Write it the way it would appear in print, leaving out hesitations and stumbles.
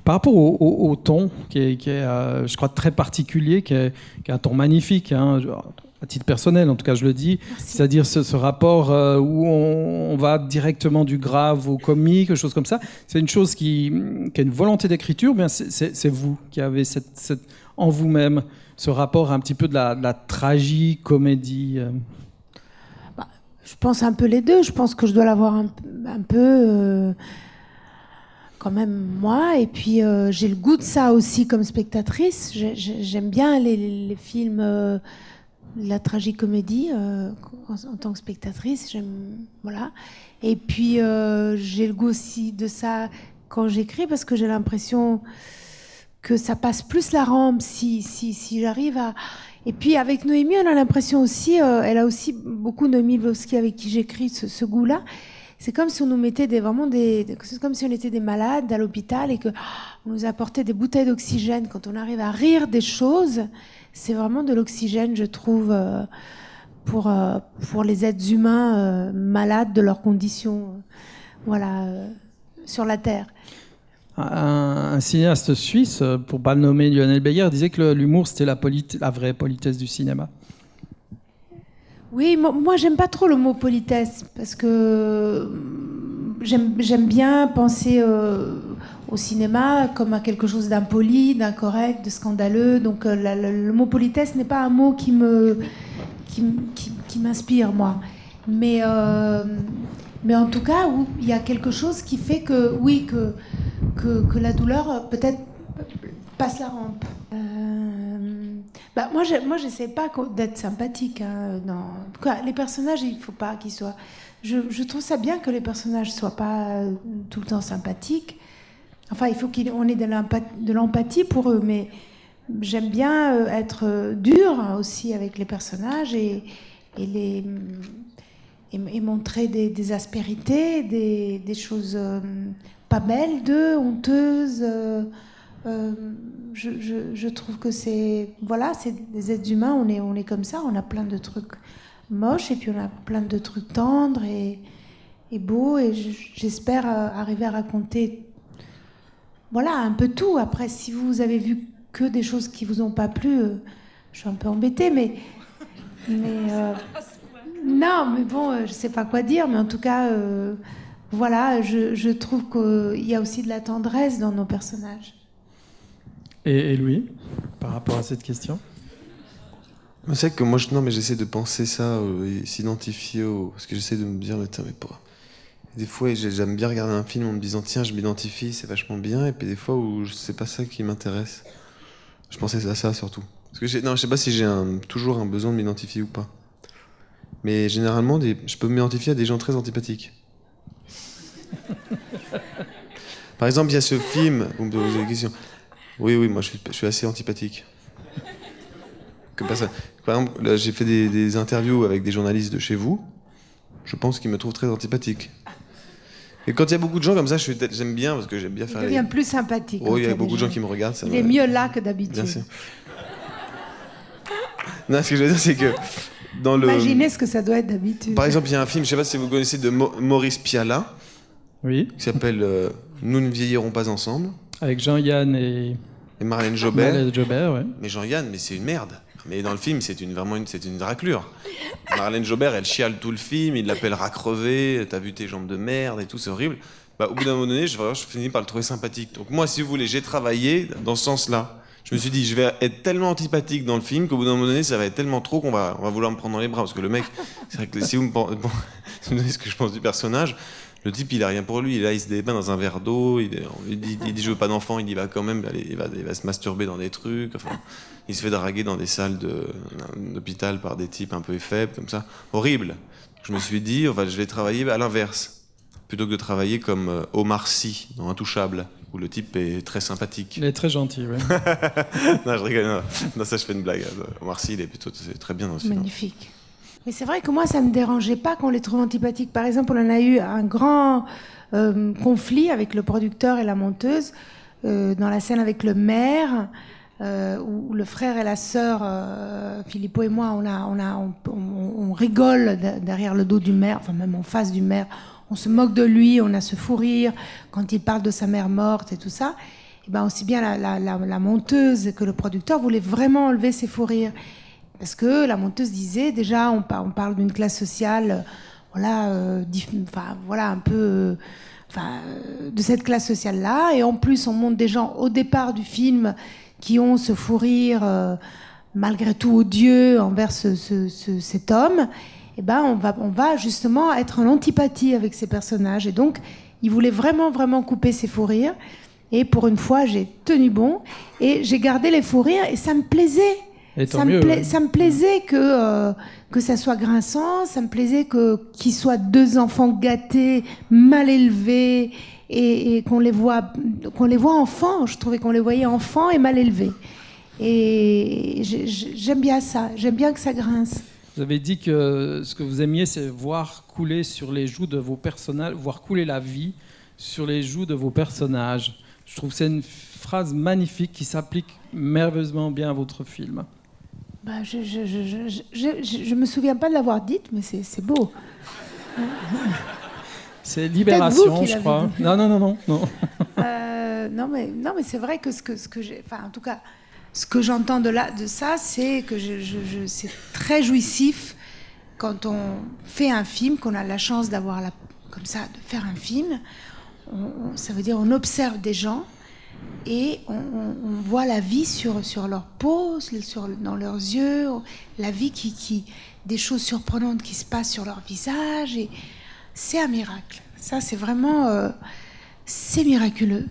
Par rapport au ton, qui est je crois, très particulier, qui est un ton magnifique, hein, à titre personnel, en tout cas, je le dis. Merci. C'est-à-dire ce rapport où on va directement du grave au comique, quelque chose comme ça. C'est une chose qui a une volonté d'écriture, mais c'est vous qui avez en vous-même ce rapport un petit peu de la tragicomédie. Je pense un peu les deux. Je pense que je dois l'avoir un peu... quand même moi, et puis j'ai le goût de ça aussi comme spectatrice. J'aime bien les films, la tragicomédie en tant que spectatrice. Voilà. Et puis j'ai le goût aussi de ça quand j'écris, parce que j'ai l'impression que ça passe plus la rampe si j'arrive à... Et puis avec Noémie, on a l'impression aussi, elle a aussi beaucoup, Noémie Lvovsky, avec qui j'écris, ce goût-là. C'est comme si on nous mettait c'est comme si on était des malades à l'hôpital et que on nous apportait des bouteilles d'oxygène. Quand on arrive à rire des choses, c'est vraiment de l'oxygène, je trouve, pour les êtres humains malades de leurs conditions, sur la Terre. Un cinéaste suisse, pour pas le nommer, Lionel Beyer, disait que l'humour, c'était la vraie politesse du cinéma. Oui, moi j'aime pas trop le mot politesse, parce que j'aime bien penser au cinéma comme à quelque chose d'impoli, d'incorrect, de scandaleux. Donc le mot politesse n'est pas un mot qui m'inspire, moi. Mais en tout cas, il y a quelque chose qui fait que la douleur peut-être passe la rampe. Moi, j'essaie pas d'être sympathique. Hein, non. En tout cas, les personnages, il faut pas qu'ils soient... Je trouve ça bien que les personnages soient pas tout le temps sympathiques. Enfin, il faut qu'on ait de l'empathie pour eux, mais j'aime bien être dure aussi avec les personnages et montrer des aspérités, des choses pas belles d'eux, honteuses. Je trouve que c'est des êtres humains, on est comme ça, on a plein de trucs moches et puis on a plein de trucs tendres et beaux, et j'espère arriver à raconter un peu tout. Après, si vous avez vu que des choses qui vous ont pas plu, je suis un peu embêtée, mais non, mais bon, je sais pas quoi dire, mais en tout cas je trouve qu'il y a aussi de la tendresse dans nos personnages. Et Louis, par rapport à cette question? C'est que moi, j'essaie de penser ça et s'identifier parce que j'essaie de me dire, mais pas. Des fois, j'aime bien regarder un film en me disant, tiens, je m'identifie, c'est vachement bien. Et puis des fois où c'est pas ça qui m'intéresse. Je pensais à ça surtout. Parce que je sais pas si j'ai toujours un besoin de m'identifier ou pas. Mais généralement, je peux m'identifier à des gens très antipathiques. Par exemple, il y a ce film, vous me posez des questions. Oui, moi je suis assez antipathique. Par exemple, là, j'ai fait des interviews avec des journalistes de chez vous. Je pense qu'ils me trouvent très antipathique. Et quand il y a beaucoup de gens comme ça, j'aime bien, parce que j'aime bien faire... Il devient plus sympathique. Oh, il y a beaucoup de gens qui me regardent. Il est mieux là que d'habitude. Bien sûr. Non, ce que je veux dire, c'est que... Imaginez ce que ça doit être d'habitude. Par exemple, il y a un film, je sais pas si vous connaissez, de Maurice Pialat. Oui. Qui s'appelle Nous ne vieillirons pas ensemble. Avec Jean-Yann et Marlène Jobert. Marlène Jobert, ouais. Mais Jean-Yann, c'est une merde. Mais dans le film, c'est une raclure. Marlène Jobert, elle chiale tout le film, il l'appelle rat crevé, t'as vu tes jambes de merde et tout, c'est horrible. Au bout d'un moment donné, je finis par le trouver sympathique. Donc moi, si vous voulez, j'ai travaillé dans ce sens-là. Je me suis dit, je vais être tellement antipathique dans le film qu'au bout d'un moment donné, ça va être tellement trop qu'on va vouloir me prendre dans les bras. Parce que le mec, c'est vrai que si vous me donnez ce que je pense du personnage, le type, il a rien pour lui. Là, il se dépeint dans un verre d'eau. Il dit je veux pas d'enfant. Il y va quand même. Il va se masturber dans des trucs. Enfin, il se fait draguer dans des salles d'hôpital par des types un peu faibles, comme ça. Horrible. Je me suis dit, je vais travailler à l'inverse. Plutôt que de travailler comme Omar Sy dans Intouchable, où le type est très sympathique. Il est très gentil, oui. Non, je rigole. Non, ça, je fais une blague. Omar Sy, c'est très bien dans ce film. Magnifique. Mais c'est vrai que moi, ça ne me dérangeait pas qu'on les trouve antipathiques. Par exemple, on en a eu un grand conflit avec le producteur et la monteuse dans la scène avec le maire, où le frère et la sœur, Philippot et moi, on rigole derrière le dos du maire, enfin même en face du maire. On se moque de lui, on a ce fou rire quand il parle de sa mère morte et tout ça. et ben aussi bien la monteuse que le producteur voulaient vraiment enlever ces fous rires. Parce que la monteuse disait, déjà, on parle d'une classe sociale, voilà, un peu... de cette classe sociale-là, et en plus on montre des gens au départ du film qui ont ce fou rire malgré tout odieux envers cet homme, et ben on va justement être en antipathie avec ces personnages, et donc il voulait vraiment vraiment couper ces fous rires, et pour une fois j'ai tenu bon et j'ai gardé les fous rires, et ça me plaisait. Ça me plaisait que ça soit grinçant, ça me plaisait qu'ils soient deux enfants gâtés, mal élevés, et qu'on les voit enfants. Je trouvais qu'on les voyait enfants et mal élevés. Et j'aime bien ça, j'aime bien que ça grince. Vous avez dit que ce que vous aimiez, c'est voir couler sur les joues de vos personnages, voir couler la vie sur les joues de vos personnages. Je trouve que c'est une phrase magnifique qui s'applique merveilleusement bien à votre film. Bah, je me souviens pas de l'avoir dite, mais c'est beau. C'est Libération, je crois. Dit. Non. Non, mais c'est vrai que ce que j'ai, enfin, en tout cas, ce que j'entends de ça, c'est que c'est très jouissif quand on fait un film, qu'on a la chance d'avoir comme ça, de faire un film. Ça veut dire on observe des gens. Et on voit la vie sur leur peau, dans leurs yeux, la vie des choses surprenantes qui se passent sur leur visage. Et c'est un miracle. Ça, c'est vraiment... c'est miraculeux.